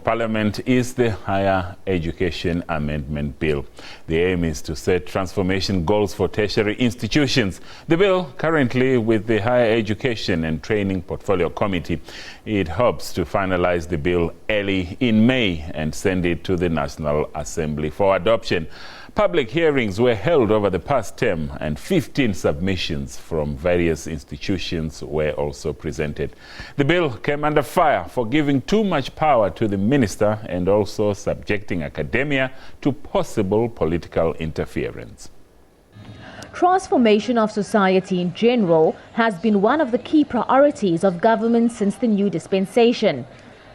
of Parliament is the Higher Education Amendment Bill. The aim is to set transformation goals for tertiary institutions. The bill, currently with the Higher Education and Training Portfolio Committee, it hopes to finalise the bill early in May and send it to the National Assembly for adoption. Public hearings were held over the past term and 15 submissions from various institutions were also presented. The bill came under fire for giving too much power to the minister and also subjecting academia to possible political interference. Transformation of society in general has been one of the key priorities of government since the new dispensation.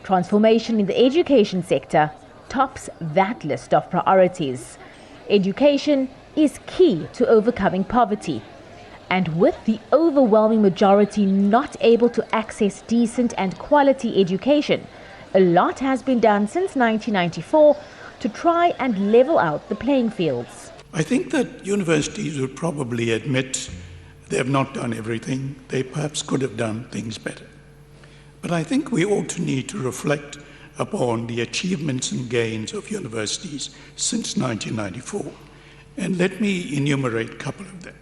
Transformation in the education sector tops that list of priorities. Education is key to overcoming poverty. And with the overwhelming majority not able to access decent and quality education, a lot has been done since 1994 to try and level out the playing fields. I think that universities would probably admit they have not done everything. They perhaps could have done things better. But I think we ought to need to reflect upon the achievements and gains of universities since 1994. And let me enumerate a couple of them.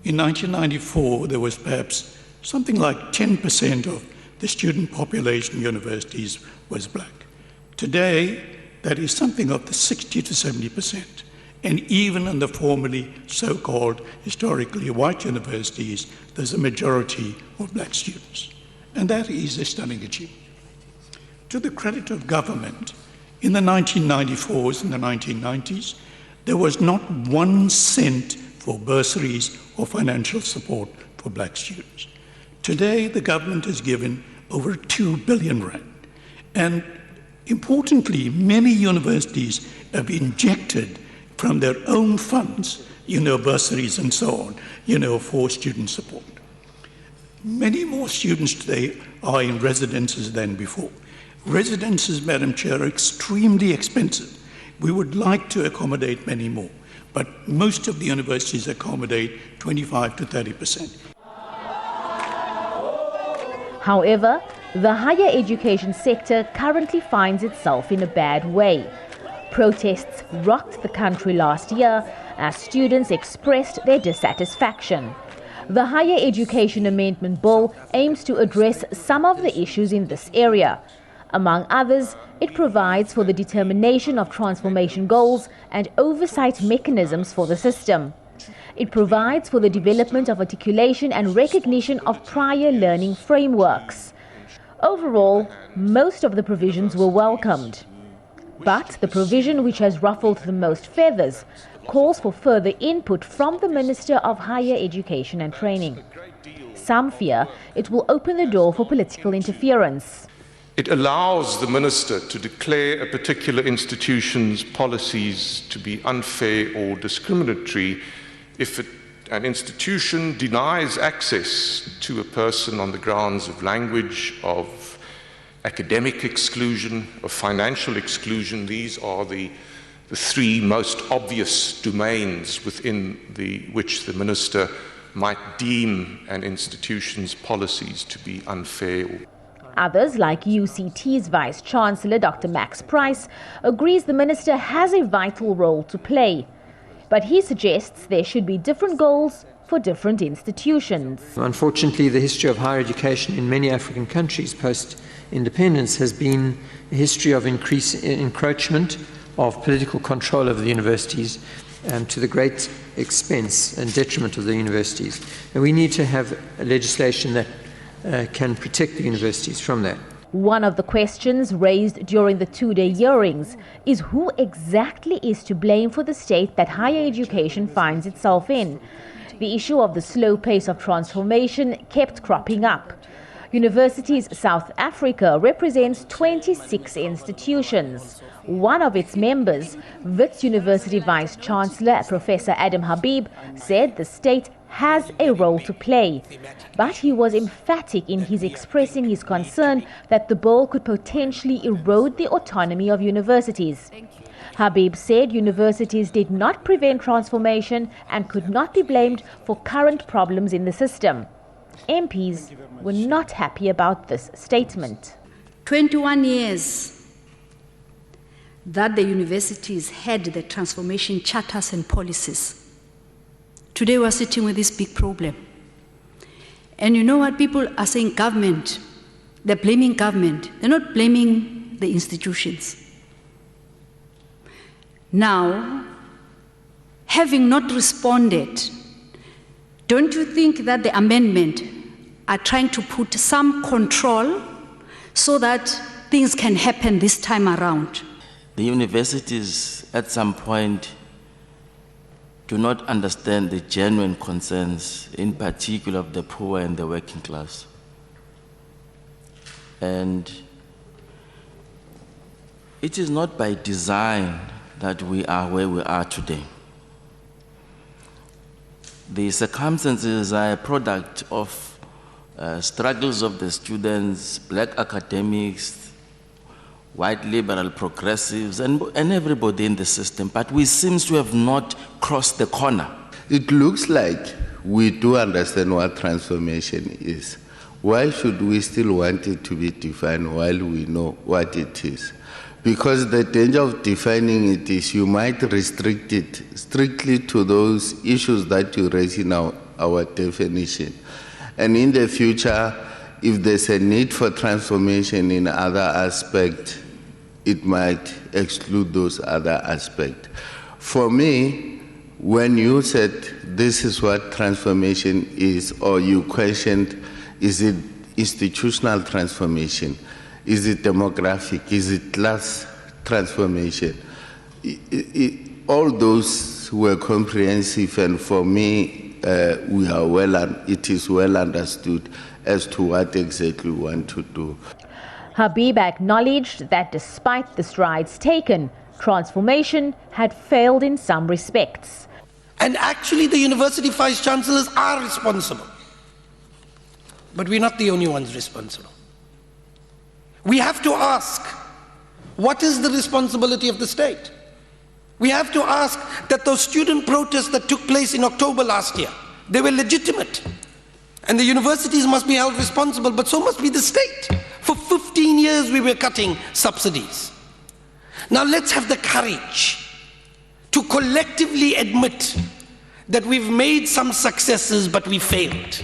In 1994, there was perhaps something like 10% of the student population in universities was black. Today, that is something of the 60 to 70%. And even in the formerly so-called historically white universities, there's a majority of black students. And that is a stunning achievement. To the credit of government, in the 1994s and the 1990s, there was not 1 cent for bursaries or financial support for black students. Today, the government has given over 2 billion rand. And importantly, many universities have injected from their own funds, bursaries and so on, for student support. Many more students today are in residences than before. Residences, Madam Chair, are extremely expensive. We would like to accommodate many more, but most of the universities accommodate 25 to 30%. However, the higher education sector currently finds itself in a bad way. Protests rocked the country last year as students expressed their dissatisfaction. The Higher Education Amendment Bill aims to address some of the issues in this area. Among others, it provides for the determination of transformation goals and oversight mechanisms for the system. It provides for the development of articulation and recognition of prior learning frameworks. Overall, most of the provisions were welcomed. But the provision which has ruffled the most feathers calls for further input from the Minister of Higher Education and Training. Some fear it will open the door for political interference. It allows the minister to declare a particular institution's policies to be unfair or discriminatory if an institution denies access to a person on the grounds of language, of academic exclusion, of financial exclusion. These are the 3 most obvious domains within which the minister might deem an institution's policies to be unfair. Others, like UCT's Vice-Chancellor Dr. Max Price, agrees the minister has a vital role to play. But he suggests there should be different goals for different institutions. Unfortunately, the history of higher education in many African countries post-independence has been a history of encroachment of political control over the universities to the great expense and detriment of the universities. And we need to have a legislation that can protect the universities from that. One of the questions raised during the 2-day hearings is who exactly is to blame for the state that higher education finds itself in. The issue of the slow pace of transformation kept cropping up. Universities South Africa represents 26 institutions. One of its members, Wits University Vice-Chancellor Professor Adam Habib, said the state has a role to play. But he was emphatic in his expressing his concern that the bill could potentially erode the autonomy of universities. Habib said universities did not prevent transformation and could not be blamed for current problems in the system. MPs were not happy about this statement. 21 years that the universities had the transformation charters and policies. Today we're sitting with this big problem. And you know what? People are saying government. They're blaming government. They're not blaming the institutions. Now, having not responded, don't you think that the amendment are trying to put some control so that things can happen this time around? The universities at some point do not understand the genuine concerns, in particular of the poor and the working class. And it is not by design that we are where we are today. The circumstances are a product of struggles of the students, black academics, white liberal progressives, and everybody in the system, but we seem to have not crossed the corner. It looks like we do understand what transformation is. Why should we still want it to be defined while we know what it is? Because the danger of defining it is you might restrict it strictly to those issues that you raise in our definition. And in the future, if there's a need for transformation in other aspects, it might exclude those other aspects. For me, when you said this is what transformation is, or you questioned, is it institutional transformation? Is it demographic? Is it class transformation? All those were comprehensive, and for me, it is well understood as to what exactly we want to do. Habib acknowledged that despite the strides taken, transformation had failed in some respects. And actually, the university vice-chancellors are responsible. But we're not the only ones responsible. We have to ask, what is the responsibility of the state? We have to ask that those student protests that took place in October last year, they were legitimate. And the universities must be held responsible, but so must be the state. For 15 years we were cutting subsidies. Now let's have the courage to collectively admit that we've made some successes, but we failed.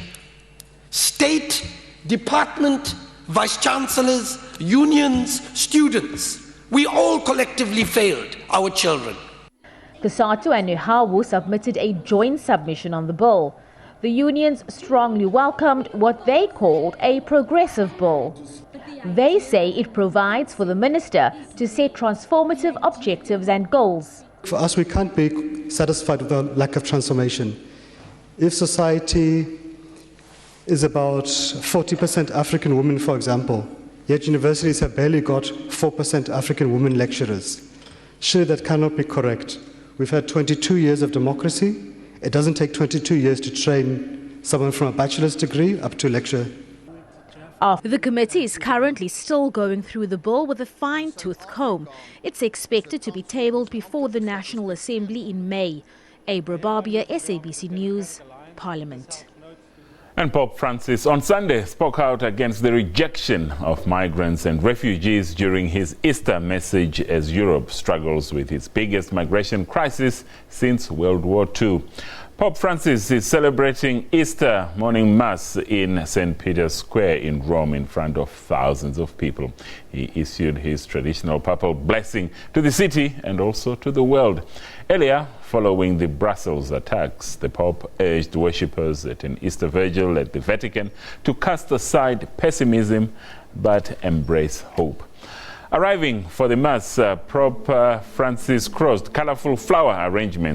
State, department, vice-chancellors, unions, students, we all collectively failed our children. Kusatu and Nuhawu submitted a joint submission on the bill. The unions strongly welcomed what they called a progressive bill. They say it provides for the minister to set transformative objectives and goals. For us, we can't be satisfied with the lack of transformation. If society is about 40% African women, for example, yet universities have barely got 4% African women lecturers. Surely that cannot be correct. We've had 22 years of democracy. It doesn't take 22 years to train someone from a bachelor's degree up to lecturer. The committee is currently still going through the bill with a fine-tooth comb. It's expected to be tabled before the National Assembly in May. Abra Barbia, SABC News, Parliament. And Pope Francis on Sunday spoke out against the rejection of migrants and refugees during his Easter message as Europe struggles with its biggest migration crisis since World War II. Pope Francis is celebrating Easter morning Mass in St. Peter's Square in Rome in front of thousands of people. He issued his traditional papal blessing to the city and also to the world. Earlier, following the Brussels attacks, the Pope urged worshippers at an Easter Vigil at the Vatican to cast aside pessimism but embrace hope. Arriving for the Mass, Pope Francis crossed colorful flower arrangements